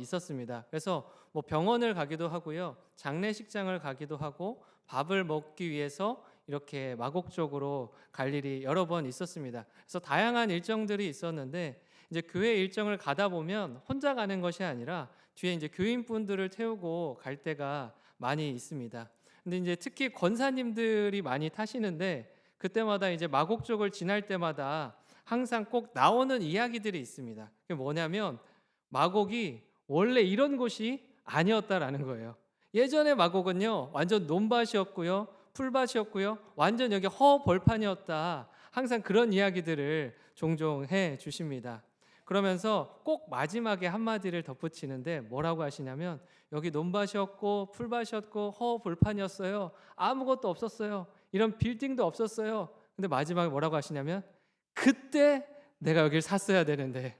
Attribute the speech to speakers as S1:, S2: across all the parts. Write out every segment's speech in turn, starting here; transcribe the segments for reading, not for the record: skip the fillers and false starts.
S1: 있었습니다. 그래서 뭐 병원을 가기도 하고요, 장례식장을 가기도 하고 밥을 먹기 위해서 이렇게 마곡적으로 갈 일이 여러 번 있었습니다. 그래서 다양한 일정들이 있었는데 이제 교회 일정을 가다 보면 혼자 가는 것이 아니라 뒤에 이제 교인분들을 태우고 갈 때가 많이 있습니다. 근데 이제 특히 권사님들이 많이 타시는데 그때마다 이제 마곡 쪽을 지날 때마다 항상 꼭 나오는 이야기들이 있습니다. 그게 뭐냐면 마곡이 원래 이런 곳이 아니었다라는 거예요. 예전에 마곡은요 완전 논밭이었고요, 풀밭이었고요, 완전 여기 허벌판이었다. 항상 그런 이야기들을 종종 해 주십니다. 그러면서 꼭 마지막에 한마디를 덧붙이는데 뭐라고 하시냐면 여기 논밭이었고 풀밭이었고 허벌판이었어요. 아무것도 없었어요. 이런 빌딩도 없었어요. 근데 마지막에 뭐라고 하시냐면 그때 내가 여기를 샀어야 되는데,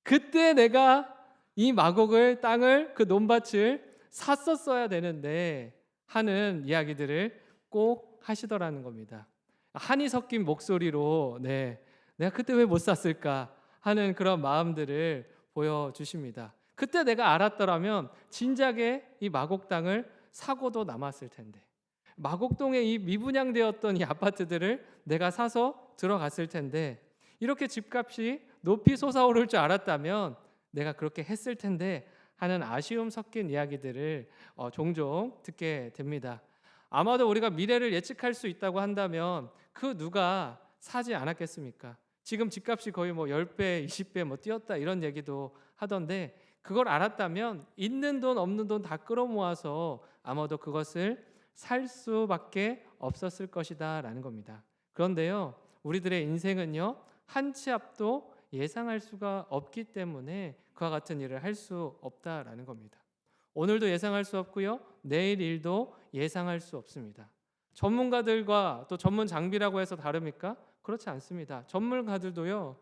S1: 그때 내가 이 마곡을 땅을 그 논밭을 샀었어야 되는데 하는 이야기들을 꼭 하시더라는 겁니다. 한이 섞인 목소리로 내가 그때 왜 못 샀을까 하는 그런 마음들을 보여주십니다. 그때 내가 알았더라면 진작에 이 마곡 땅을 사고도 남았을 텐데, 마곡동에 이 미분양되었던 이 아파트들을 내가 사서 들어갔을 텐데, 이렇게 집값이 높이 솟아오를 줄 알았다면 내가 그렇게 했을 텐데 하는 아쉬움 섞인 이야기들을 종종 듣게 됩니다. 아마도 우리가 미래를 예측할 수 있다고 한다면 그 누가 사지 않았겠습니까? 지금 집값이 거의 뭐 10배, 20배 뭐 뛰었다 이런 얘기도 하던데, 그걸 알았다면 있는 돈 없는 돈 다 끌어모아서 아마도 그것을 살 수밖에 없었을 것이다 라는 겁니다. 그런데요, 우리들의 인생은요 한 치 앞도 예상할 수가 없기 때문에 그와 같은 일을 할 수 없다라는 겁니다. 오늘도 예상할 수 없고요, 내일 일도 예상할 수 없습니다. 전문가들과 또 전문 장비라고 해서 다릅니까? 그렇지 않습니다. 전문가들도요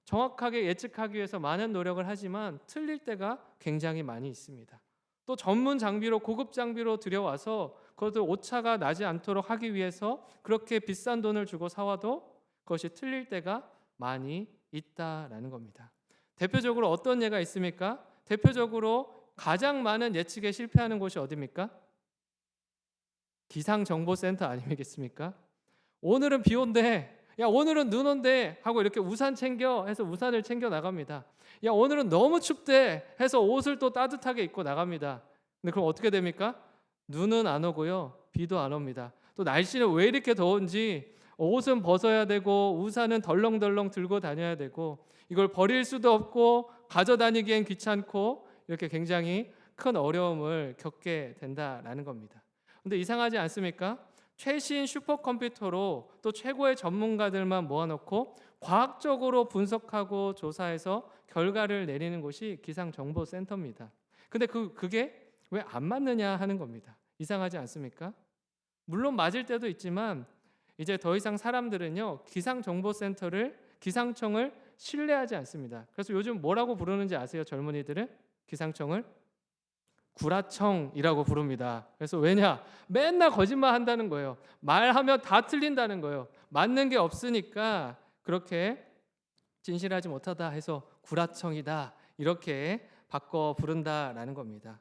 S1: 정확하게 예측하기 위해서 많은 노력을 하지만 틀릴 때가 굉장히 많이 있습니다. 또 전문 장비로, 고급 장비로 들여와서 그것을 오차가 나지 않도록 하기 위해서 그렇게 비싼 돈을 주고 사와도 그것이 틀릴 때가 많이 있다라는 겁니다. 대표적으로 어떤 예가 있습니까? 대표적으로 가장 많은 예측에 실패하는 곳이 어디입니까? 기상정보센터 아니겠습니까? 오늘은 비 온대, 야 오늘은 눈 온대 하고 이렇게 우산 챙겨 해서 우산을 챙겨 나갑니다. 야 오늘은 너무 춥대 해서 옷을 또 따뜻하게 입고 나갑니다. 근데 그럼 어떻게 됩니까? 눈은 안 오고요, 비도 안 옵니다. 또 날씨는 왜 이렇게 더운지 옷은 벗어야 되고 우산은 덜렁덜렁 들고 다녀야 되고 이걸 버릴 수도 없고 가져다니기엔 귀찮고 이렇게 굉장히 큰 어려움을 겪게 된다라는 겁니다. 근데 이상하지 않습니까? 최신 슈퍼컴퓨터로 또 최고의 전문가들만 모아놓고 과학적으로 분석하고 조사해서 결과를 내리는 곳이 기상정보센터입니다. 근데 그게 왜 안 맞느냐 하는 겁니다. 이상하지 않습니까? 물론 맞을 때도 있지만 이제 더 이상 사람들은요 기상청을 신뢰하지 않습니다. 그래서 요즘 뭐라고 부르는지 아세요? 젊은이들은 기상청을 구라청이라고 부릅니다. 그래서 왜냐? 맨날 거짓말 한다는 거예요. 말하면 다 틀린다는 거예요. 맞는 게 없으니까 그렇게 진실하지 못하다 해서 구라청이다 이렇게 바꿔 부른다라는 겁니다.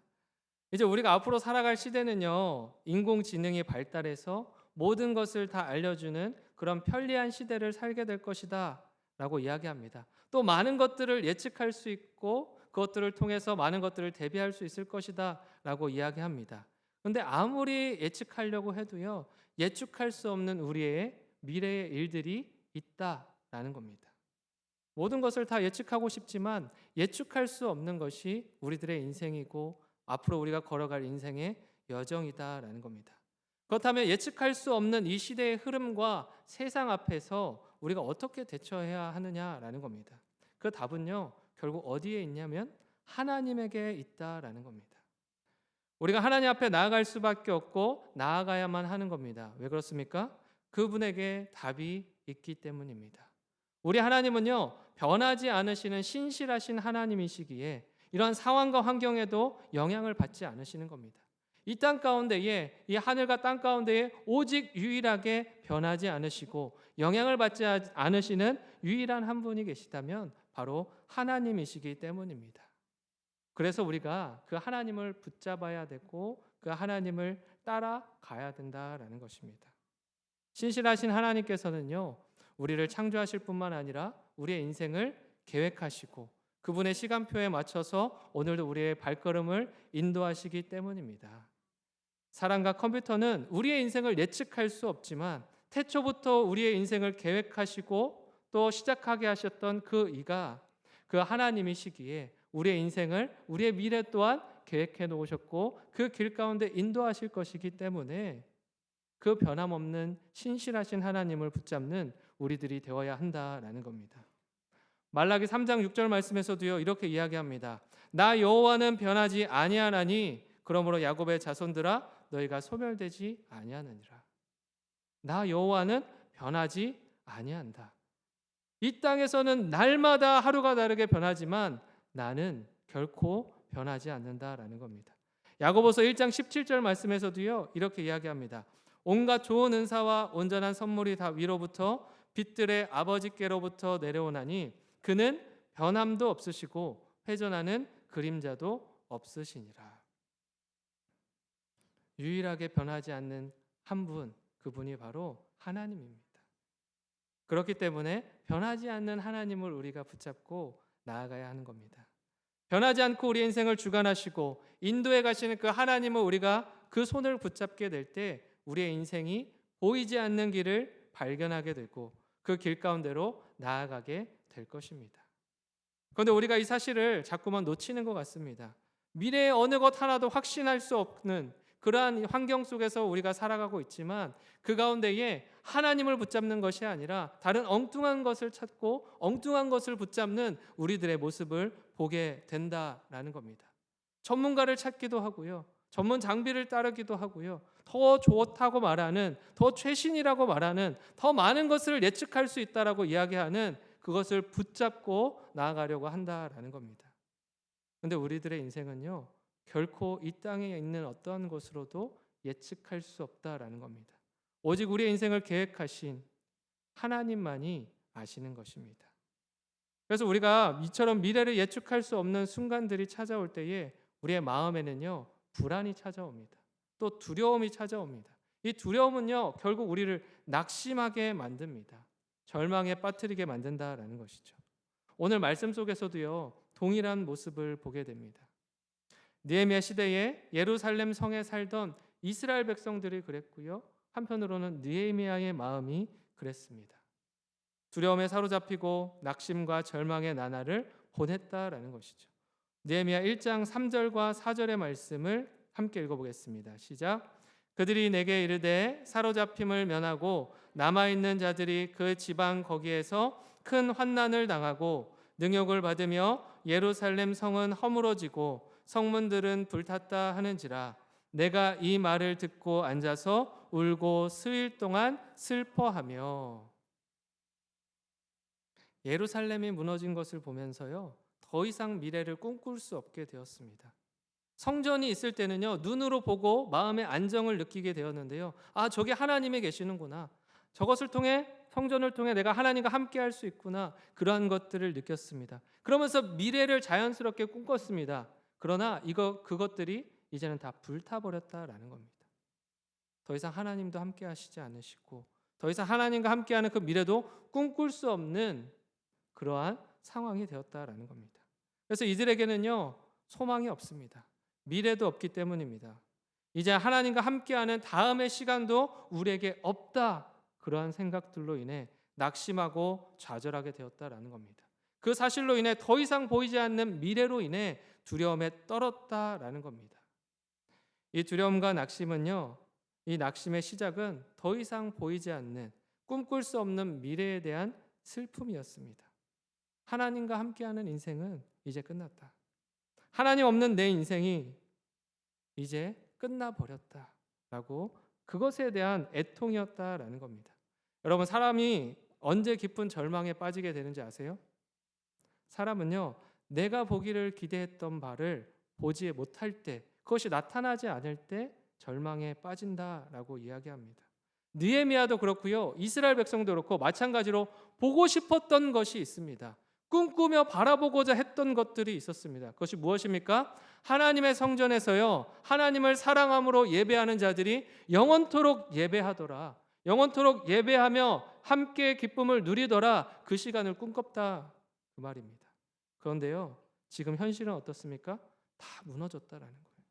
S1: 이제 우리가 앞으로 살아갈 시대는요 인공지능이 발달해서 모든 것을 다 알려주는 그런 편리한 시대를 살게 될 것이다 라고 이야기합니다. 또 많은 것들을 예측할 수 있고 그것들을 통해서 많은 것들을 대비할 수 있을 것이다 라고 이야기합니다. 그런데 아무리 예측하려고 해도요 예측할 수 없는 우리의 미래의 일들이 있다라는 겁니다. 모든 것을 다 예측하고 싶지만 예측할 수 없는 것이 우리들의 인생이고 앞으로 우리가 걸어갈 인생의 여정이다라는 겁니다. 그렇다면 예측할 수 없는 이 시대의 흐름과 세상 앞에서 우리가 어떻게 대처해야 하느냐라는 겁니다. 그 답은요 결국 어디에 있냐면 하나님에게 있다라는 겁니다. 우리가 하나님 앞에 나아갈 수밖에 없고 나아가야만 하는 겁니다. 왜 그렇습니까? 그분에게 답이 있기 때문입니다. 우리 하나님은요 변하지 않으시는 신실하신 하나님이시기에 이러한 상황과 환경에도 영향을 받지 않으시는 겁니다. 이 땅 가운데에, 이 하늘과 땅 가운데에 오직 유일하게 변하지 않으시고 영향을 받지 않으시는 유일한 한 분이 계시다면 바로 하나님이시기 때문입니다. 그래서 우리가 그 하나님을 붙잡아야 되고 그 하나님을 따라가야 된다라는 것입니다. 신실하신 하나님께서는요, 우리를 창조하실 뿐만 아니라 우리의 인생을 계획하시고 그분의 시간표에 맞춰서 오늘도 우리의 발걸음을 인도하시기 때문입니다. 사람과 컴퓨터는 우리의 인생을 예측할 수 없지만 태초부터 우리의 인생을 계획하시고 또 시작하게 하셨던 그 이가 그 하나님이시기에 우리의 인생을, 우리의 미래 또한 계획해 놓으셨고 그 길 가운데 인도하실 것이기 때문에 그 변함없는 신실하신 하나님을 붙잡는 우리들이 되어야 한다라는 겁니다. 말라기 3장 6절 말씀에서도요, 이렇게 이야기합니다. 나 여호와는 변하지 아니하나니 그러므로 야곱의 자손들아 너희가 소멸되지 아니하느니라. 나 여호와는 변하지 아니한다. 이 땅에서는 날마다 하루가 다르게 변하지만 나는 결코 변하지 않는다라는 겁니다. 야고보서 1장 17절 말씀에서도요, 이렇게 이야기합니다. 온갖 좋은 은사와 온전한 선물이 다 위로부터 빛들의 아버지께로부터 내려오나니 그는 변함도 없으시고 회전하는 그림자도 없으시니라. 유일하게 변하지 않는 한 분, 그분이 바로 하나님입니다. 그렇기 때문에 변하지 않는 하나님을 우리가 붙잡고 나아가야 하는 겁니다. 변하지 않고 우리 인생을 주관하시고 인도해 가시는 그 하나님을 우리가 그 손을 붙잡게 될 때 우리의 인생이 보이지 않는 길을 발견하게 되고 그 길 가운데로 나아가게 될 것입니다. 그런데 우리가 이 사실을 자꾸만 놓치는 것 같습니다. 미래의 어느 것 하나도 확신할 수 없는 그러한 환경 속에서 우리가 살아가고 있지만 그 가운데에 하나님을 붙잡는 것이 아니라 다른 엉뚱한 것을 찾고 엉뚱한 것을 붙잡는 우리들의 모습을 보게 된다라는 겁니다. 전문가를 찾기도 하고요. 전문 장비를 따르기도 하고요. 더 좋다고 말하는, 더 최신이라고 말하는, 더 많은 것을 예측할 수 있다라고 이야기하는 그것을 붙잡고 나아가려고 한다라는 겁니다. 그런데 우리들의 인생은요, 결코 이 땅에 있는 어떠한 것으로도 예측할 수 없다라는 겁니다. 오직 우리의 인생을 계획하신 하나님만이 아시는 것입니다. 그래서 우리가 이처럼 미래를 예측할 수 없는 순간들이 찾아올 때에 우리의 마음에는요, 불안이 찾아옵니다. 또 두려움이 찾아옵니다. 이 두려움은요, 결국 우리를 낙심하게 만듭니다. 절망에 빠뜨리게 만든다라는 것이죠. 오늘 말씀 속에서도요, 동일한 모습을 보게 됩니다. 느헤미야 시대에 예루살렘 성에 살던 이스라엘 백성들이 그랬고요. 한편으로는 느헤미야의 마음이 그랬습니다. 두려움에 사로잡히고 낙심과 절망의 나날을 보냈다라는 것이죠. 느헤미야 1장 3절과 4절의 말씀을 함께 읽어보겠습니다. 시작. 그들이 내게 이르되 사로잡힘을 면하고 남아있는 자들이 그 지방 거기에서 큰 환난을 당하고 능욕을 받으며 예루살렘 성은 허물어지고 성문들은 불탔다 하는지라. 내가 이 말을 듣고 앉아서 울고 수일 동안 슬퍼하며. 예루살렘이 무너진 것을 보면서요, 더 이상 미래를 꿈꿀 수 없게 되었습니다. 성전이 있을 때는요, 눈으로 보고 마음의 안정을 느끼게 되었는데요. 아, 저게 하나님이 계시는구나. 저것을 통해, 성전을 통해 내가 하나님과 함께 할 수 있구나. 그러한 것들을 느꼈습니다. 그러면서 미래를 자연스럽게 꿈꿨습니다. 그러나 그것들이 이제는 다 불타버렸다라는 겁니다. 더 이상 하나님도 함께 하시지 않으시고 더 이상 하나님과 함께하는 그 미래도 꿈꿀 수 없는 그러한 상황이 되었다라는 겁니다. 그래서 이들에게는요, 소망이 없습니다. 미래도 없기 때문입니다. 이제 하나님과 함께하는 다음의 시간도 우리에게 없다. 그러한 생각들로 인해 낙심하고 좌절하게 되었다라는 겁니다. 그 사실로 인해 더 이상 보이지 않는 미래로 인해 두려움에 떨었다라는 겁니다. 이 두려움과 낙심은요, 이 낙심의 시작은 더 이상 보이지 않는 꿈꿀 수 없는 미래에 대한 슬픔이었습니다. 하나님과 함께하는 인생은 이제 끝났다. 하나님 없는 내 인생이 이제 끝나버렸다라고 그것에 대한 애통이었다라는 겁니다. 여러분, 사람이 언제 깊은 절망에 빠지게 되는지 아세요? 사람은요, 내가 보기를 기대했던 바를 보지 못할 때, 그것이 나타나지 않을 때 절망에 빠진다라고 이야기합니다. 느헤미야도 그렇고요, 이스라엘 백성도 그렇고 마찬가지로 보고 싶었던 것이 있습니다. 꿈꾸며 바라보고자 했던 것들이 있었습니다. 그것이 무엇입니까? 하나님의 성전에서요, 하나님을 사랑함으로 예배하는 자들이 영원토록 예배하더라, 영원토록 예배하며 함께 기쁨을 누리더라, 그 시간을 꿈꿨다, 그 말입니다. 그런데요, 지금 현실은 어떻습니까? 다 무너졌다라는 거예요.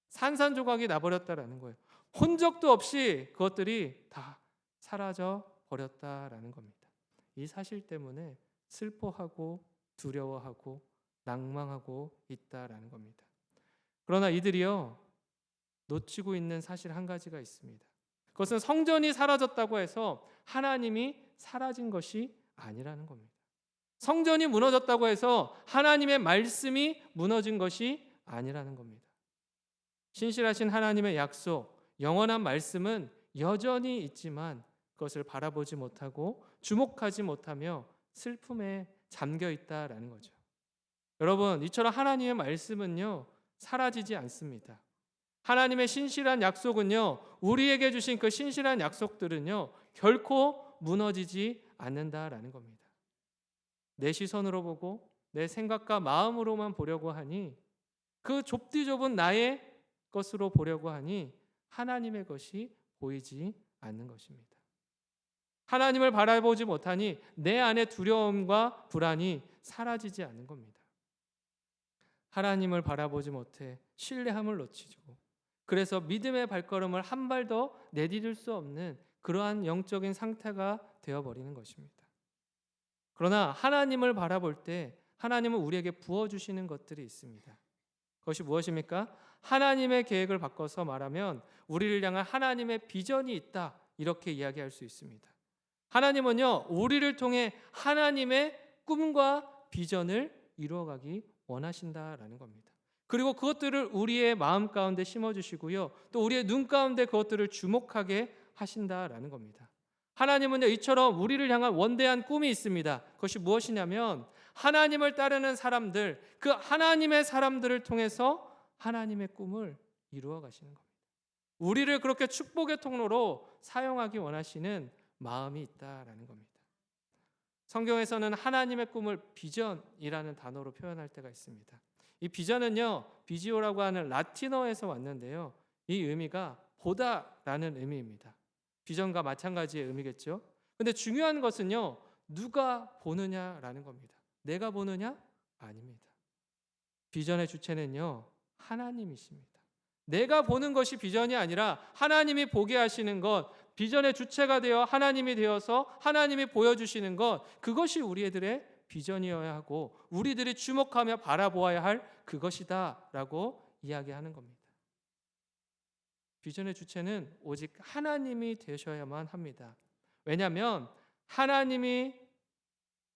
S1: 산산조각이 나버렸다라는 거예요. 흔적도 없이 그것들이 다 사라져 버렸다라는 겁니다. 이 사실 때문에 슬퍼하고 두려워하고 낭망하고 있다라는 겁니다. 그러나 이들이요, 놓치고 있는 사실 한 가지가 있습니다. 그것은 성전이 사라졌다고 해서 하나님이 사라진 것이 아니라는 겁니다. 성전이 무너졌다고 해서 하나님의 말씀이 무너진 것이 아니라는 겁니다. 신실하신 하나님의 약속, 영원한 말씀은 여전히 있지만 그것을 바라보지 못하고 주목하지 못하며 슬픔에 잠겨 있다라는 거죠. 여러분, 이처럼 하나님의 말씀은요, 사라지지 않습니다. 하나님의 신실한 약속은요, 우리에게 주신 그 신실한 약속들은요, 결코 무너지지 않는다라는 겁니다. 내 시선으로 보고 내 생각과 마음으로만 보려고 하니, 그 좁디 좁은 나의 것으로 보려고 하니 하나님의 것이 보이지 않는 것입니다. 하나님을 바라보지 못하니 내 안의 두려움과 불안이 사라지지 않는 겁니다. 하나님을 바라보지 못해 신뢰함을 놓치고, 그래서 믿음의 발걸음을 한 발 더 내디딜 수 없는 그러한 영적인 상태가 되어버리는 것입니다. 그러나 하나님을 바라볼 때 하나님은 우리에게 부어주시는 것들이 있습니다. 그것이 무엇입니까? 하나님의 계획을 바꿔서 말하면 우리를 향한 하나님의 비전이 있다, 이렇게 이야기할 수 있습니다. 하나님은요, 우리를 통해 하나님의 꿈과 비전을 이루어가기 원하신다라는 겁니다. 그리고 그것들을 우리의 마음 가운데 심어주시고요, 또 우리의 눈 가운데 그것들을 주목하게 하신다라는 겁니다. 하나님은요, 이처럼 우리를 향한 원대한 꿈이 있습니다. 그것이 무엇이냐면 하나님을 따르는 사람들, 그 하나님의 사람들을 통해서 하나님의 꿈을 이루어 가시는 겁니다. 우리를 그렇게 축복의 통로로 사용하기 원하시는 마음이 있다라는 겁니다. 성경에서는 하나님의 꿈을 비전이라는 단어로 표현할 때가 있습니다. 이 비전은요, 비지오라고 하는 라틴어에서 왔는데요, 이 의미가 보다라는 의미입니다. 비전과 마찬가지의 의미겠죠. 근데 중요한 것은요, 누가 보느냐라는 겁니다. 내가 보느냐? 아닙니다. 비전의 주체는요, 하나님이십니다. 내가 보는 것이 비전이 아니라 하나님이 보게 하시는 것, 비전의 주체가 되어 하나님이 되어서 하나님이 보여주시는 것, 그것이 우리들의 비전이어야 하고 우리들이 주목하며 바라보아야 할 그것이다 라고 이야기하는 겁니다. 비전의 주체는 오직 하나님이 되셔야만 합니다. 왜냐하면 하나님이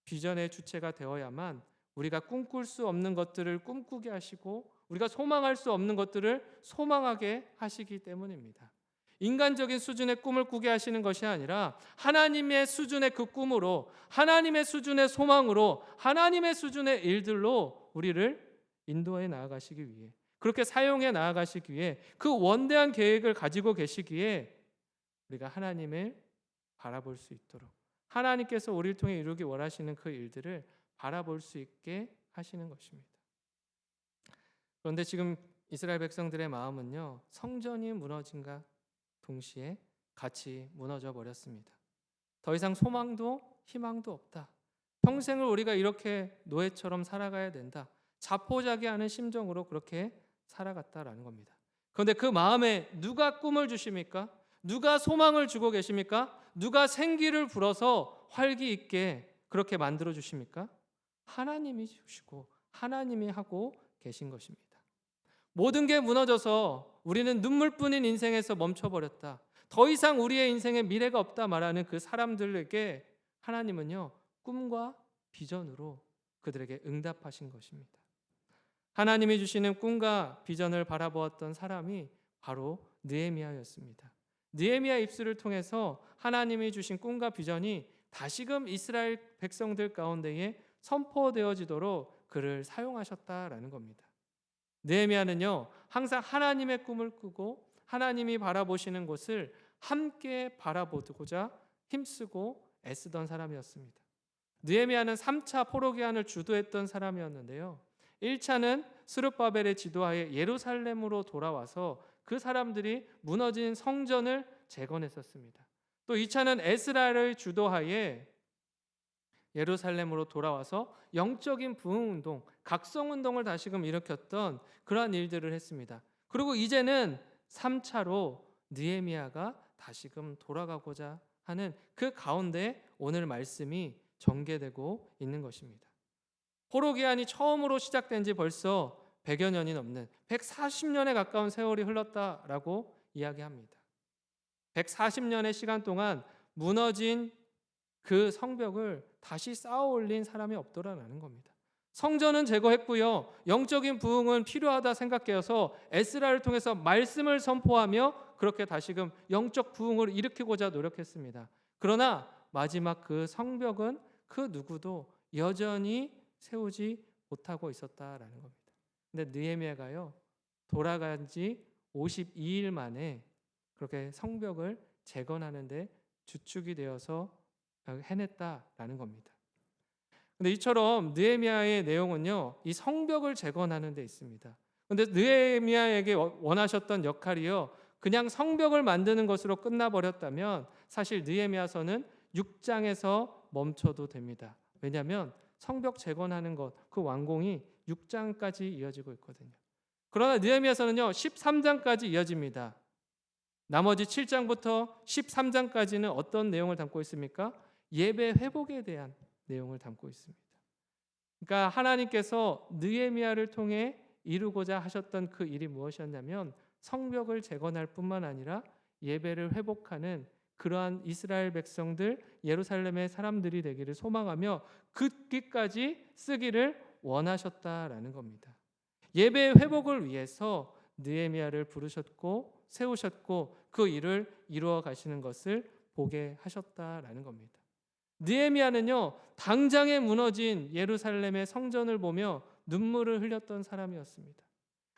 S1: 비전의 주체가 되어야만 우리가 꿈꿀 수 없는 것들을 꿈꾸게 하시고 우리가 소망할 수 없는 것들을 소망하게 하시기 때문입니다. 인간적인 수준의 꿈을 꾸게 하시는 것이 아니라 하나님의 수준의 그 꿈으로, 하나님의 수준의 소망으로, 하나님의 수준의 일들로 우리를 인도해 나아가시기 위해, 그렇게 사용해 나아가시기 위해, 그 원대한 계획을 가지고 계시기에 우리가 하나님을 바라볼 수 있도록, 하나님께서 우리를 통해 이루기 원하시는 그 일들을 바라볼 수 있게 하시는 것입니다. 그런데 지금 이스라엘 백성들의 마음은요, 성전이 무너진과 동시에 같이 무너져 버렸습니다. 더 이상 소망도 희망도 없다. 평생을 우리가 이렇게 노예처럼 살아가야 된다. 자포자기하는 심정으로 그렇게 살아갔다라는 겁니다. 그런데 그 마음에 누가 꿈을 주십니까? 누가 소망을 주고 계십니까? 누가 생기를 불어서 활기 있게 그렇게 만들어 주십니까? 하나님이 주시고 하나님이 하고 계신 것입니다. 모든 게 무너져서 우리는 눈물뿐인 인생에서 멈춰버렸다, 더 이상 우리의 인생에 미래가 없다 말하는 그 사람들에게 하나님은요, 꿈과 비전으로 그들에게 응답하신 것입니다. 하나님이 주시는 꿈과 비전을 바라보았던 사람이 바로 느헤미야였습니다. 느헤미야 입술을 통해서 하나님이 주신 꿈과 비전이 다시금 이스라엘 백성들 가운데에 선포되어지도록 그를 사용하셨다라는 겁니다. 느헤미야는요, 항상 하나님의 꿈을 꾸고 하나님이 바라보시는 곳을 함께 바라보고자 힘쓰고 애쓰던 사람이었습니다. 느헤미야는 3차 포로기한을 주도했던 사람이었는데요. 1차는 스룹바벨의 지도하에 예루살렘으로 돌아와서 그 사람들이 무너진 성전을 재건했었습니다. 또 2차는 에스라의 주도하에 예루살렘으로 돌아와서 영적인 부흥운동, 각성운동을 다시금 일으켰던 그러한 일들을 했습니다. 그리고 이제는 3차로 느헤미야가 다시금 돌아가고자 하는 그 가운데 오늘 말씀이 전개되고 있는 것입니다. 포로기한이 처음으로 시작된 지 벌써 100여 년이 넘는 140년에 가까운 세월이 흘렀다라고 이야기합니다. 140년의 시간 동안 무너진 그 성벽을 다시 쌓아 올린 사람이 없더라라는 겁니다. 성전은 제거했고요. 영적인 부흥은 필요하다 생각해서 에스라를 통해서 말씀을 선포하며 그렇게 다시금 영적 부흥을 일으키고자 노력했습니다. 그러나 마지막 그 성벽은 그 누구도 여전히 세우지 못하고 있었다라는 겁니다. 근데 느헤미야가요, 돌아간 지 52일 만에 그렇게 성벽을 재건하는데 주축이 되어서 해냈다라는 겁니다. 근데 이처럼 느헤미야의 내용은요, 이 성벽을 재건하는 데 있습니다. 근데 느헤미야에게 원하셨던 역할이요, 그냥 성벽을 만드는 것으로 끝나버렸다면 사실 느헤미야서는 6장에서 멈춰도 됩니다. 왜냐하면 성벽 재건하는 것, 그 완공이 6장까지 이어지고 있거든요. 그러나 느헤미야서는요 13장까지 이어집니다. 나머지 7장부터 13장까지는 어떤 내용을 담고 있습니까? 예배 회복에 대한 내용을 담고 있습니다. 그러니까 하나님께서 느헤미야를 통해 이루고자 하셨던 그 일이 무엇이었냐면 성벽을 재건할 뿐만 아니라 예배를 회복하는 그러한 이스라엘 백성들, 예루살렘의 사람들이 되기를 소망하며 그 길까지 쓰기를 원하셨다라는 겁니다. 예배 회복을 위해서 느헤미야를 부르셨고 세우셨고 그 일을 이루어 가시는 것을 보게 하셨다라는 겁니다. 느헤미야는요, 당장에 무너진 예루살렘의 성전을 보며 눈물을 흘렸던 사람이었습니다.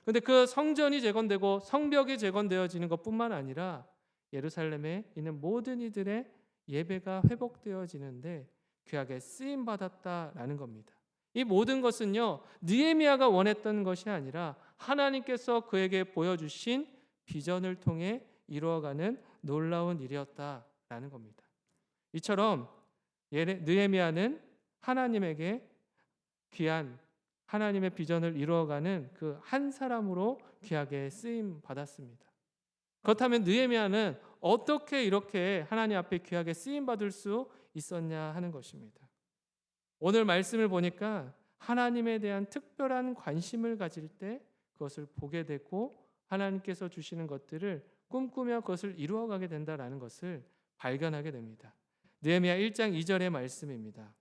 S1: 그런데 그 성전이 재건되고 성벽이 재건되어지는 것뿐만 아니라 예루살렘에 있는 모든 이들의 예배가 회복되어지는데 귀하게 쓰임 받았다라는 겁니다. 이 모든 것은요, 느헤미야가 원했던 것이 아니라 하나님께서 그에게 보여주신 비전을 통해 이루어가는 놀라운 일이었다라는 겁니다. 이처럼 느헤미야는 하나님에게 귀한 하나님의 비전을 이루어가는 그 한 사람으로 귀하게 쓰임 받았습니다. 그렇다면 느헤미야는 어떻게 이렇게 하나님 앞에 귀하게 쓰임 받을 수 있었냐 하는 것입니다. 오늘 말씀을 보니까 하나님에 대한 특별한 관심을 가질 때 그것을 보게 되고 하나님께서 주시는 것들을 꿈꾸며 그것을 이루어가게 된다라는 것을 발견하게 됩니다. 느헤미야 1장 2절의 말씀입니다.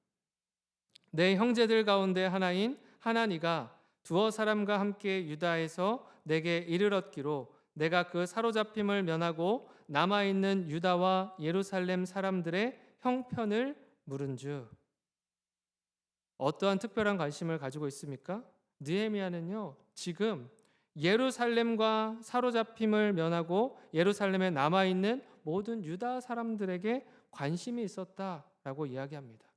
S1: 내 형제들 가운데 하나인 하나니가 두어 사람과 함께 유다에서 내게 이르렀기로 내가 그 사로잡힘을 면하고 남아있는 유다와 예루살렘 사람들의 형편을 물은즉. 어떠한 특별한 관심을 가지고 있습니까? 느헤미야는요, 지금 예루살렘과 사로잡힘을 면하고 예루살렘에 남아있는 모든 유다 사람들에게 관심이 있었다라고 이야기합니다.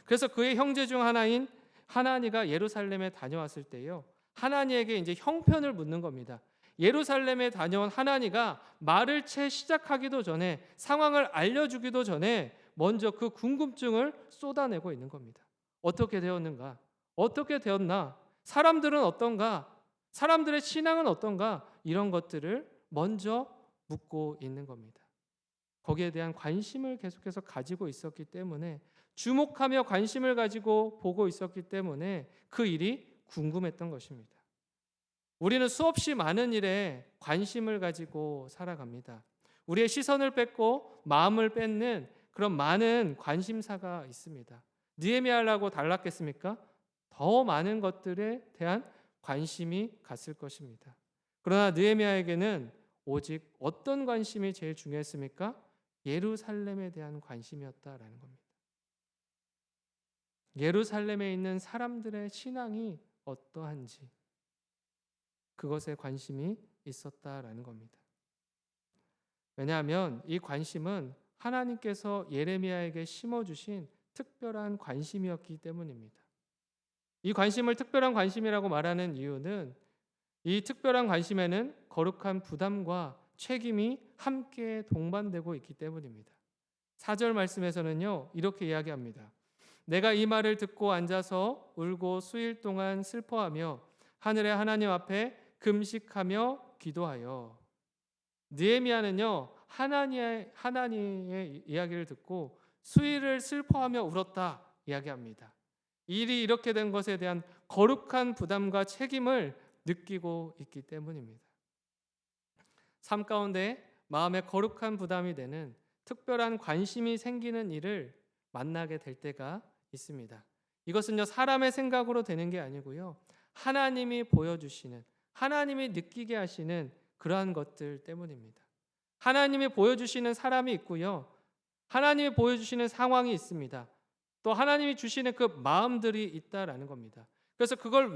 S1: 그래서 그의 형제 중 하나인 하나니가 예루살렘에 다녀왔을 때요, 하나니에게 이제 형편을 묻는 겁니다. 예루살렘에 다녀온 하나니가 말을 채 시작하기도 전에, 상황을 알려주기도 전에 먼저 그 궁금증을 쏟아내고 있는 겁니다. 어떻게 되었는가? 어떻게 되었나? 사람들은 어떤가? 사람들의 신앙은 어떤가? 이런 것들을 먼저 묻고 있는 겁니다. 거기에 대한 관심을 계속해서 가지고 있었기 때문에, 주목하며 관심을 가지고 보고 있었기 때문에 그 일이 궁금했던 것입니다. 우리는 수없이 많은 일에 관심을 가지고 살아갑니다. 우리의 시선을 뺏고 마음을 뺏는 그런 많은 관심사가 있습니다. 느헤미야라고 달랐겠습니까? 더 많은 것들에 대한 관심이 갔을 것입니다. 그러나 느헤미야에게는 오직 어떤 관심이 제일 중요했습니까? 예루살렘에 대한 관심이었다라는 겁니다. 예루살렘에 있는 사람들의 신앙이 어떠한지 그것에 관심이 있었다라는 겁니다. 왜냐하면 이 관심은 하나님께서 예레미야에게 심어주신 특별한 관심이었기 때문입니다. 이 관심을 특별한 관심이라고 말하는 이유는 이 특별한 관심에는 거룩한 부담과 책임이 함께 동반되고 있기 때문입니다. 4절 말씀에서는요, 이렇게 이야기합니다. 내가 이 말을 듣고 앉아서 울고 수일 동안 슬퍼하며 하늘의 하나님 앞에 금식하며 기도하여. 느헤미야는요, 하나님의 이야기를 듣고 수일을 슬퍼하며 울었다 이야기합니다. 일이 이렇게 된 것에 대한 거룩한 부담과 책임을 느끼고 있기 때문입니다. 삶 가운데 마음에 거룩한 부담이 되는 특별한 관심이 생기는 일을 만나게 될 때가 있습니다. 이것은요, 사람의 생각으로 되는 게 아니고요, 하나님이 보여주시는, 하나님이 느끼게 하시는 그러한 것들 때문입니다. 하나님이 보여주시는 사람이 있고요, 하나님이 보여주시는 상황이 있습니다. 또 하나님이 주시는 그 마음들이 있다라는 겁니다. 그래서 그걸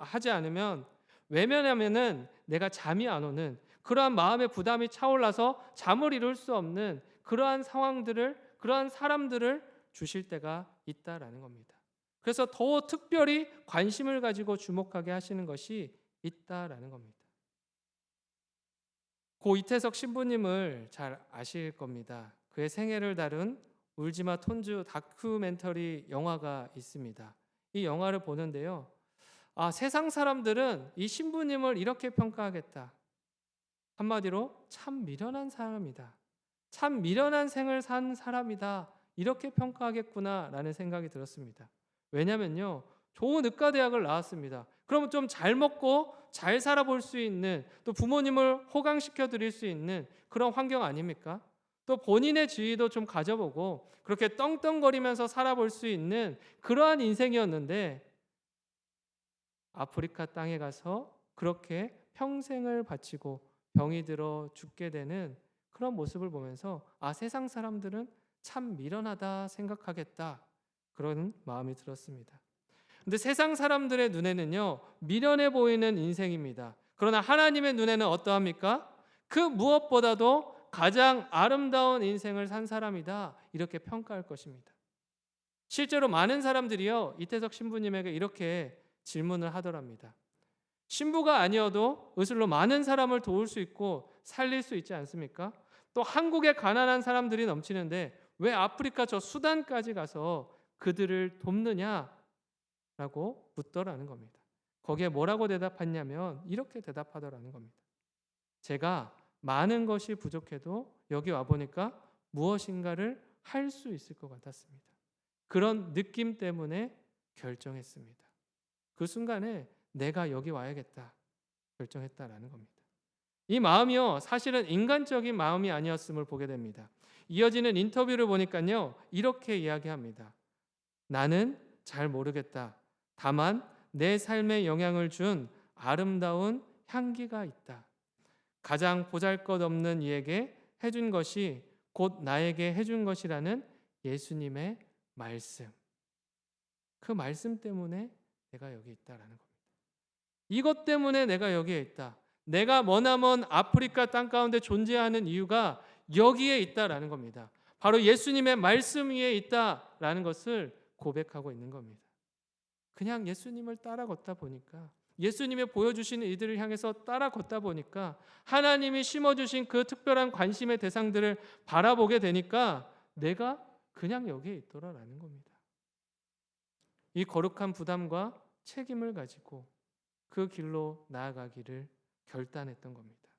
S1: 하지 않으면, 외면하면은 내가 잠이 안 오는 그러한 마음의 부담이 차올라서 잠을 이룰 수 없는 그러한 상황들을, 그러한 사람들을 주실 때가 있다라는 겁니다. 그래서 더 특별히 관심을 가지고 주목하게 하시는 것이 있다라는 겁니다. 고 이태석 신부님을 잘 아실 겁니다. 그의 생애를 다룬 울지마 톤주 다큐멘터리 영화가 있습니다. 이 영화를 보는데요, 세상 사람들은 이 신부님을 이렇게 평가하겠다. 한마디로 참 미련한 사람이다. 참 미련한 생을 산 사람이다. 이렇게 평가하겠구나라는 생각이 들었습니다. 왜냐면요, 좋은 의과대학을 나왔습니다. 그러면 좀 잘 먹고 잘 살아볼 수 있는, 또 부모님을 호강시켜 드릴 수 있는 그런 환경 아닙니까? 또 본인의 지위도 좀 가져보고 그렇게 떵떵거리면서 살아볼 수 있는 그러한 인생이었는데, 아프리카 땅에 가서 그렇게 평생을 바치고 병이 들어 죽게 되는 그런 모습을 보면서 세상 사람들은 참 미련하다 생각하겠다, 그런 마음이 들었습니다. 근데 세상 사람들의 눈에는요, 미련해 보이는 인생입니다. 그러나 하나님의 눈에는 어떠합니까? 그 무엇보다도 가장 아름다운 인생을 산 사람이다, 이렇게 평가할 것입니다. 실제로 많은 사람들이요, 이태석 신부님에게 이렇게 질문을 하더랍니다. 신부가 아니어도 의술로 많은 사람을 도울 수 있고 살릴 수 있지 않습니까? 또 한국에 가난한 사람들이 넘치는데 왜 아프리카 저 수단까지 가서 그들을 돕느냐라고 묻더라는 겁니다. 거기에 뭐라고 대답했냐면 이렇게 대답하더라는 겁니다. 제가 많은 것이 부족해도 여기 와보니까 무엇인가를 할 수 있을 것 같았습니다. 그런 느낌 때문에 결정했습니다. 그 순간에 내가 여기 와야겠다 결정했다라는 겁니다. 이 마음이요, 사실은 인간적인 마음이 아니었음을 보게 됩니다. 이어지는 인터뷰를 보니까요, 이렇게 이야기합니다. 나는 잘 모르겠다. 다만 내 삶에 영향을 준 아름다운 향기가 있다. 가장 보잘것없는 이에게 해준 것이 곧 나에게 해준 것이라는 예수님의 말씀. 그 말씀 때문에 내가 여기 있다라는 겁니다. 이것 때문에 내가 여기에 있다. 내가 머나먼 아프리카 땅 가운데 존재하는 이유가 여기에 있다라는 겁니다. 바로 예수님의 말씀 위에 있다라는 것을 고백하고 있는 겁니다. 그냥 예수님을 따라 걷다 보니까, 예수님이 보여주시는 이들을 향해서 따라 걷다 보니까, 하나님이 심어주신 그 특별한 관심의 대상들을 바라보게 되니까 내가 그냥 여기에 있더라라는 겁니다. 이 거룩한 부담과 책임을 가지고 그 길로 나아가기를 결단했던 겁니다.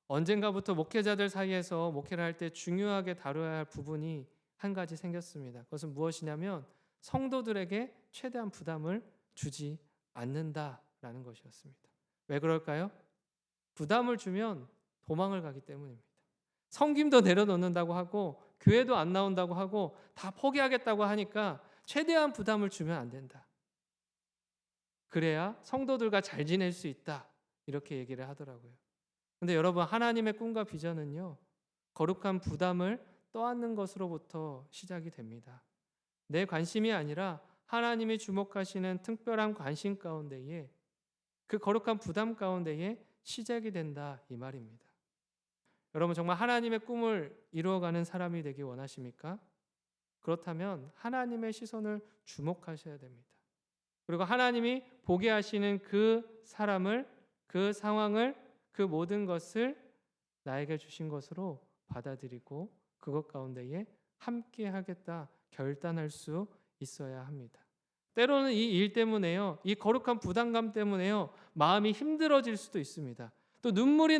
S1: 언젠가부터 목회자들 사이에서 목회를 할 때 중요하게 다뤄야 할 부분이 한 가지 생겼습니다. 그것은 무엇이냐면 성도들에게 최대한 부담을 주지 않는다라는 것이었습니다. 왜 그럴까요? 부담을 주면 도망을 가기 때문입니다. 섬김도 내려놓는다고 하고 교회도 안 나온다고 하고 다 포기하겠다고 하니까 최대한 부담을 주면 안 된다. 그래야 성도들과 잘 지낼 수 있다, 이렇게 얘기를 하더라고요. 근데 여러분, 하나님의 꿈과 비전은요, 거룩한 부담을 떠안는 것으로부터 시작이 됩니다. 내 관심이 아니라 하나님이 주목하시는 특별한 관심 가운데에, 그 거룩한 부담 가운데에 시작이 된다, 이 말입니다. 여러분, 정말 하나님의 꿈을 이루어가는 사람이 되기 원하십니까? 그렇다면 하나님의 시선을 주목하셔야 됩니다. 그리고 하나님이 보게 하시는 그 사람을, 그 상황을, 그 모든 것을 나에게 주신 것으로 받아들이고 그것 가운데에 함께 하겠다 결단할 수 있어야 합니다. 때로는 이 일 때문에요, 이 거룩한 부담감 때문에요, 마음이 힘들어질 수도 있습니다. 또 눈물이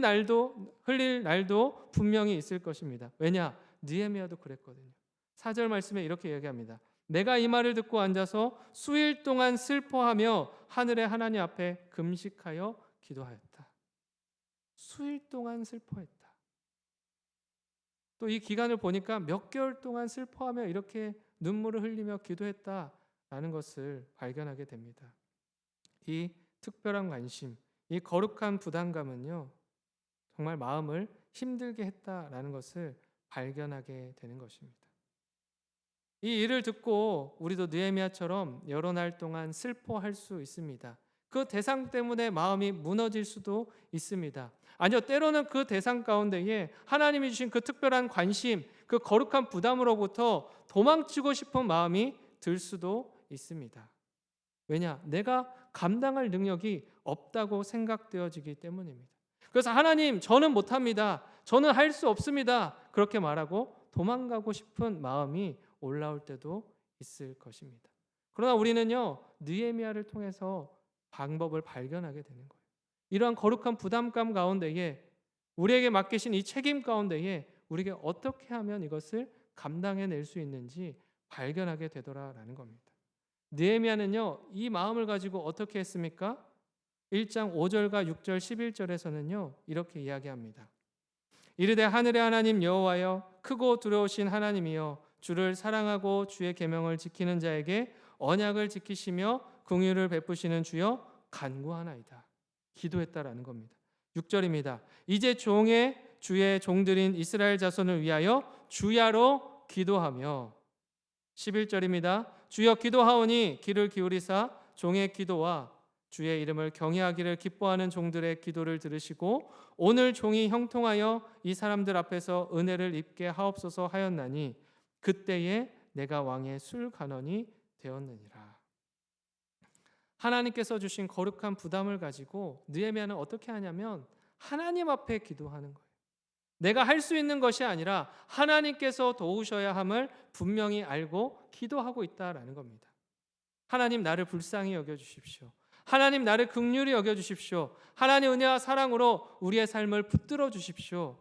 S1: 흘릴 날도 분명히 있을 것입니다. 왜냐? 느헤미야도 그랬거든요. 4절 말씀에 이렇게 얘기합니다. 내가 이 말을 듣고 앉아서 수일 동안 슬퍼하며 하늘의 하나님 앞에 금식하여 기도하였다. 수일 동안 슬퍼했다. 또 이 기간을 보니까 몇 개월 동안 슬퍼하며 이렇게 눈물을 흘리며 기도했다라는 것을 발견하게 됩니다. 이 특별한 관심, 이 거룩한 부담감은요, 정말 마음을 힘들게 했다라는 것을 발견하게 되는 것입니다. 이 일을 듣고 우리도 느헤미야처럼 여러 날 동안 슬퍼할 수 있습니다. 그 대상 때문에 마음이 무너질 수도 있습니다. 아니요, 때로는 그 대상 가운데에 하나님이 주신 그 특별한 관심, 그 거룩한 부담으로부터 도망치고 싶은 마음이 들 수도 있습니다. 왜냐? 내가 감당할 능력이 없다고 생각되어지기 때문입니다. 그래서 하나님, 저는 못합니다. 저는 할 수 없습니다. 그렇게 말하고 도망가고 싶은 마음이 올라올 때도 있을 것입니다. 그러나 우리는요, 느헤미야를 통해서 방법을 발견하게 되는 거예요. 이러한 거룩한 부담감 가운데에, 우리에게 맡기신 이 책임 가운데에 우리에게 어떻게 하면 이것을 감당해낼 수 있는지 발견하게 되더라라는 겁니다. 느헤미야는요, 이 마음을 가지고 어떻게 했습니까? 1장 5절과 6절 11절에서는요 이렇게 이야기합니다. 이르되 하늘의 하나님 여호와여, 크고 두려우신 하나님이여, 주를 사랑하고 주의 계명을 지키는 자에게 언약을 지키시며 긍휼을 베푸시는 주여 간구하나이다. 기도했다라는 겁니다. 6절입니다. 이제 주의 종들인 이스라엘 자손을 위하여 주야로 기도하며, 11절입니다. 주여 기도하오니 귀를 기울이사 종의 기도와 주의 이름을 경외하기를 기뻐하는 종들의 기도를 들으시고 오늘 종이 형통하여 이 사람들 앞에서 은혜를 입게 하옵소서 하였나니 그때에 내가 왕의 술간원이 되었느니라. 하나님께서 주신 거룩한 부담을 가지고 느헤미야는 어떻게 하냐면 하나님 앞에 기도하는 거예요. 내가 할 수 있는 것이 아니라 하나님께서 도우셔야 함을 분명히 알고 기도하고 있다라는 겁니다. 하나님, 나를 불쌍히 여겨주십시오. 하나님, 나를 긍휼히 여겨주십시오. 하나님 은혜와 사랑으로 우리의 삶을 붙들어 주십시오.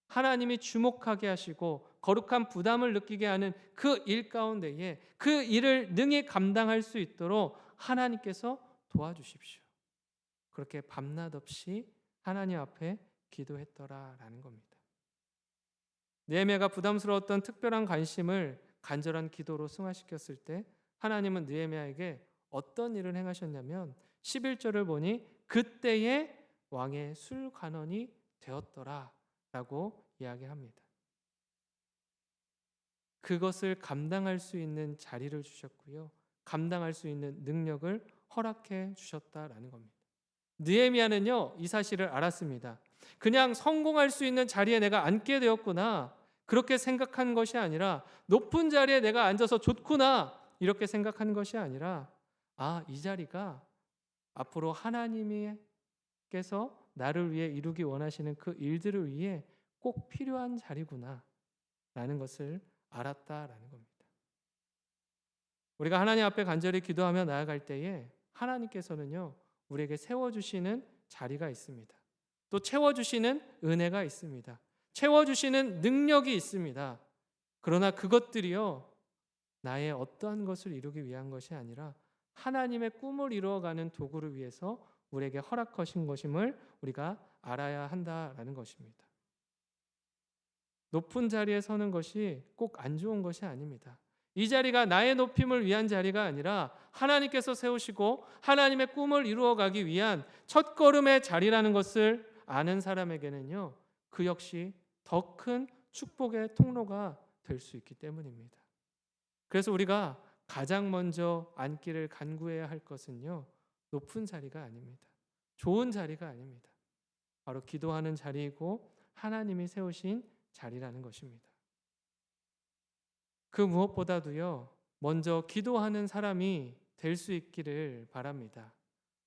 S1: 하나님이 주목하게 하시고 거룩한 부담을 느끼게 하는 그 일 가운데에 그 일을 능히 감당할 수 있도록 하나님께서 도와주십시오. 그렇게 밤낮 없이 하나님 앞에 기도했더라라는 겁니다. 느헤미야가 부담스러웠던 특별한 관심을 간절한 기도로 승화시켰을 때 하나님은 느헤미야에게 어떤 일을 행하셨냐면 11절을 보니 그때에 왕의 술관원이 되었더라라고 이야기합니다. 그것을 감당할 수 있는 자리를 주셨고요, 감당할 수 있는 능력을 허락해 주셨다라는 겁니다. 느헤미야는요 이 사실을 알았습니다. 그냥 성공할 수 있는 자리에 내가 앉게 되었구나, 그렇게 생각한 것이 아니라, 높은 자리에 내가 앉아서 좋구나 이렇게 생각한 것이 아니라, 이 자리가 앞으로 하나님께서 나를 위해 이루기 원하시는 그 일들을 위해 꼭 필요한 자리구나 라는 것을 알았다라는 겁니다. 우리가 하나님 앞에 간절히 기도하며 나아갈 때에 하나님께서는요 우리에게 세워주시는 자리가 있습니다. 또 채워주시는 은혜가 있습니다. 채워주시는 능력이 있습니다. 그러나 그것들이요 나의 어떠한 것을 이루기 위한 것이 아니라 하나님의 꿈을 이루어가는 도구를 위해서 우리에게 허락하신 것임을 우리가 알아야 한다라는 것입니다. 높은 자리에 서는 것이 꼭 안 좋은 것이 아닙니다. 이 자리가 나의 높임을 위한 자리가 아니라 하나님께서 세우시고 하나님의 꿈을 이루어가기 위한 첫걸음의 자리라는 것을 아는 사람에게는요 그 역시 더 큰 축복의 통로가 될 수 있기 때문입니다. 그래서 우리가 가장 먼저 앉기를 간구해야 할 것은요 높은 자리가 아닙니다. 좋은 자리가 아닙니다. 바로 기도하는 자리이고 하나님이 세우신 자리라는 것입니다. 그 무엇보다도요, 먼저 기도하는 사람이 될 수 있기를 바랍니다.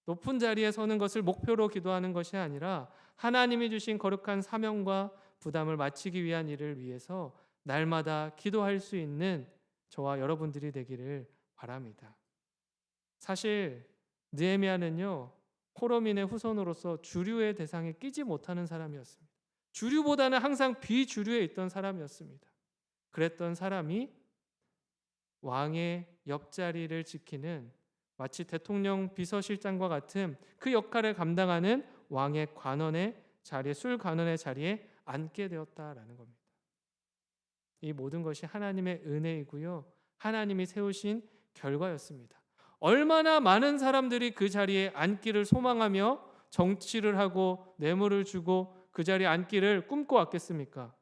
S1: 높은 자리에 서는 것을 목표로 기도하는 것이 아니라 하나님이 주신 거룩한 사명과 부담을 마치기 위한 일을 위해서 날마다 기도할 수 있는 저와 여러분들이 되기를 바랍니다. 사실 느헤미야는요, 호러민의 후손으로서 주류의 대상에 끼지 못하는 사람이었습니다. 주류보다는 항상 비주류에 있던 사람이었습니다. 그랬던 사람이 왕의 옆자리를 지키는 마치 대통령 비서실장과 같은 그 역할을 감당하는 왕의 관원의 자리에, 술 관원의 자리에 앉게 되었다라는 겁니다. 이 모든 것이 하나님의 은혜이고요, 하나님이 세우신 결과였습니다. 얼마나 많은 사람들이 그 자리에 앉기를 소망하며 정치를 하고 뇌물을 주고 그 자리에 앉기를 꿈꿔왔겠습니까?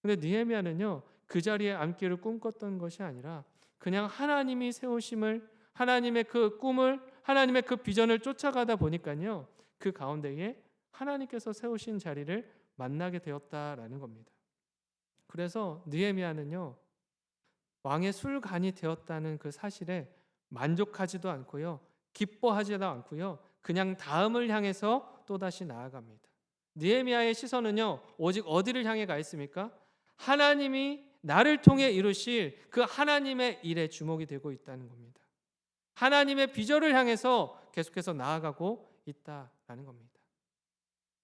S1: 근데 느헤미야는요, 그 자리에 앉기를 꿈꿨던 것이 아니라 그냥 하나님이 세우심을, 하나님의 그 꿈을, 하나님의 그 비전을 쫓아가다 보니까요, 그 가운데에 하나님께서 세우신 자리를 만나게 되었다라는 겁니다. 그래서 느헤미야는요, 왕의 술관이 되었다는 그 사실에 만족하지도 않고요, 기뻐하지도 않고요, 그냥 다음을 향해서 또다시 나아갑니다. 느헤미야의 시선은요, 오직 어디를 향해 가 있습니까? 하나님이 나를 통해 이루실 그 하나님의 일에 주목이 되고 있다는 겁니다. 하나님의 비전을 향해서 계속해서 나아가고 있다라는 겁니다.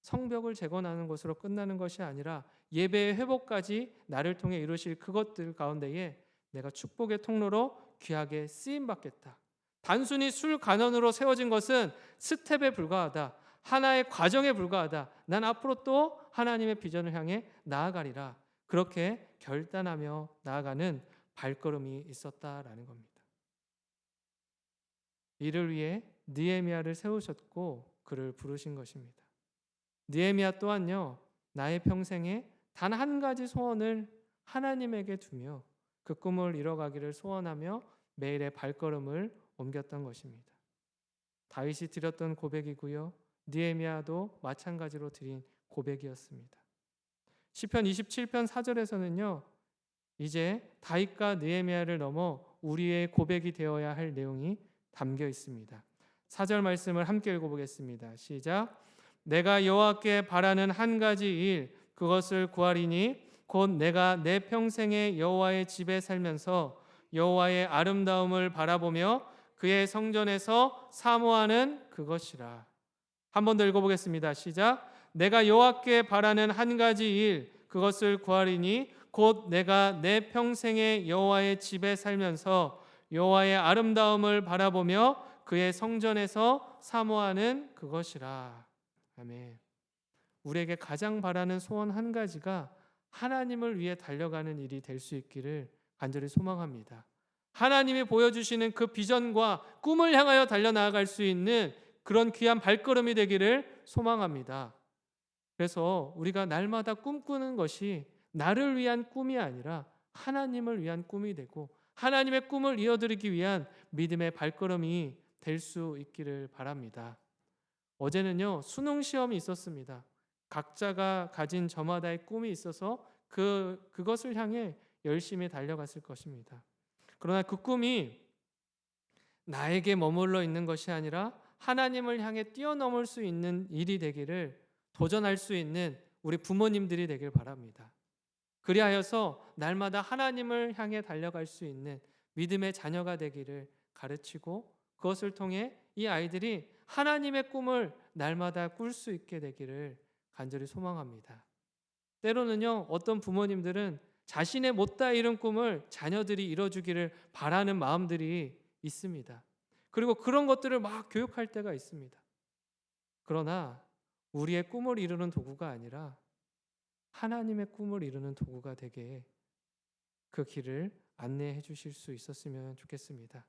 S1: 성벽을 재건하는 것으로 끝나는 것이 아니라 예배의 회복까지 나를 통해 이루실 그것들 가운데에 내가 축복의 통로로 귀하게 쓰임 받겠다. 단순히 술 간원으로 세워진 것은 스텝에 불과하다. 하나의 과정에 불과하다. 난 앞으로 또 하나님의 비전을 향해 나아가리라. 그렇게 결단하며 나아가는 발걸음이 있었다라는 겁니다. 이를 위해 느헤미야를 세우셨고 그를 부르신 것입니다. 느헤미야 또한요, 나의 평생에 단 한 가지 소원을 하나님에게 두며 그 꿈을 이뤄가기를 소원하며 매일의 발걸음을 옮겼던 것입니다. 다윗이 드렸던 고백이고요, 느헤미야도 마찬가지로 드린 고백이었습니다. 시편 27편 4절에서는요, 이제 다윗과 느헤미야를 넘어 우리의 고백이 되어야 할 내용이 담겨 있습니다. 4절 말씀을 함께 읽어보겠습니다. 시작. 내가 여호와께 바라는 한 가지 일, 그것을 구하리니 곧 내가 내 평생에 여호와의 집에 살면서 여호와의 아름다움을 바라보며 그의 성전에서 사모하는 그것이라. 한 번 더 읽어보겠습니다. 시작. 내가 여호와께 바라는 한 가지 일, 그것을 구하리니 곧 내가 내 평생에 여호와의 집에 살면서 여호와의 아름다움을 바라보며 그의 성전에서 사모하는 그것이라. 아멘. 우리에게 가장 바라는 소원 한 가지가 하나님을 위해 달려가는 일이 될 수 있기를 간절히 소망합니다. 하나님이 보여주시는 그 비전과 꿈을 향하여 달려나아갈 수 있는 그런 귀한 발걸음이 되기를 소망합니다. 그래서 우리가 날마다 꿈꾸는 것이 나를 위한 꿈이 아니라 하나님을 위한 꿈이 되고 하나님의 꿈을 이어드리기 위한 믿음의 발걸음이 될 수 있기를 바랍니다. 어제는요, 수능 시험이 있었습니다. 각자가 가진 저마다의 꿈이 있어서 그것을 향해 열심히 달려갔을 것입니다. 그러나 그 꿈이 나에게 머물러 있는 것이 아니라 하나님을 향해 뛰어넘을 수 있는 일이 되기를, 도전할 수 있는 우리 부모님들이 되길 바랍니다. 그리하여서 날마다 하나님을 향해 달려갈 수 있는 믿음의 자녀가 되기를 가르치고 그것을 통해 이 아이들이 하나님의 꿈을 날마다 꿀 수 있게 되기를 간절히 소망합니다. 때로는요, 어떤 부모님들은 자신의 못다 이룬 꿈을 자녀들이 이뤄주기를 바라는 마음들이 있습니다. 그리고 그런 것들을 막 교육할 때가 있습니다. 그러나 우리의 꿈을 이루는 도구가 아니라 하나님의 꿈을 이루는 도구가 되게 그 길을 안내해 주실 수 있었으면 좋겠습니다.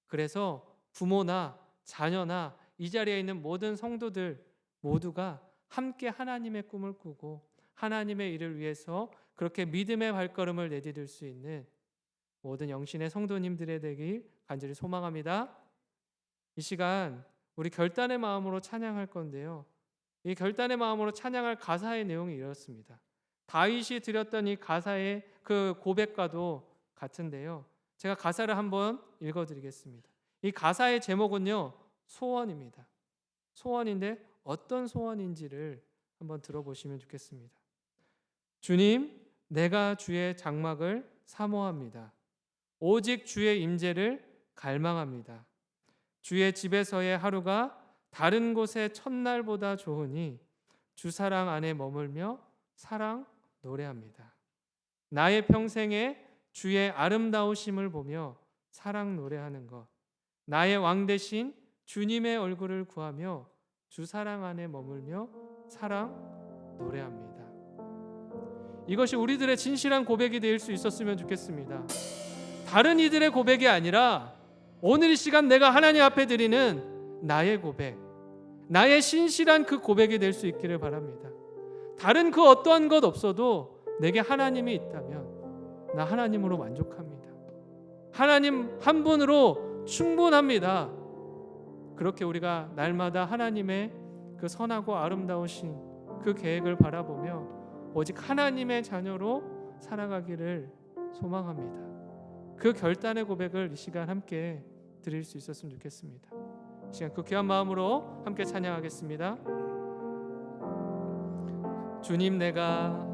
S1: 그래서 부모나 자녀나 이 자리에 있는 모든 성도들 모두가 함께 하나님의 꿈을 꾸고 하나님의 일을 위해서 그렇게 믿음의 발걸음을 내디딜 수 있는 모든 영신의 성도님들의 되길 간절히 소망합니다. 이 시간 우리 결단의 마음으로 찬양할 건데요, 이 결단의 마음으로 찬양할 가사의 내용이 이렇습니다. 다윗이 드렸던 이 가사의 그 고백과도 같은데요. 제가 가사를 한번 읽어드리겠습니다. 이 가사의 제목은요, 소원입니다. 소원인데 어떤 소원인지를 한번 들어보시면 좋겠습니다. 주님, 내가 주의 장막을 사모합니다. 오직 주의 임재를 갈망합니다. 주의 집에서의 하루가 다른 곳의 첫날보다 좋으니 주 사랑 안에 머물며 사랑 노래합니다. 나의 평생에 주의 아름다우심을 보며 사랑 노래하는 것, 나의 왕 대신 주님의 얼굴을 구하며 주 사랑 안에 머물며 사랑 노래합니다. 이것이 우리들의 진실한 고백이 될 수 있었으면 좋겠습니다. 다른 이들의 고백이 아니라 오늘 이 시간 내가 하나님 앞에 드리는 나의 고백, 나의 신실한 그 고백이 될 수 있기를 바랍니다. 다른 그 어떠한 것 없어도 내게 하나님이 있다면 나 하나님으로 만족합니다. 하나님 한 분으로 충분합니다. 그렇게 우리가 날마다 하나님의 그 선하고 아름다우신 그 계획을 바라보며 오직 하나님의 자녀로 살아가기를 소망합니다. 그 결단의 고백을 이 시간 함께 드릴 수 있었으면 좋겠습니다. 이 시간 그 귀한 마음으로 함께 찬양하겠습니다. 주님, 내가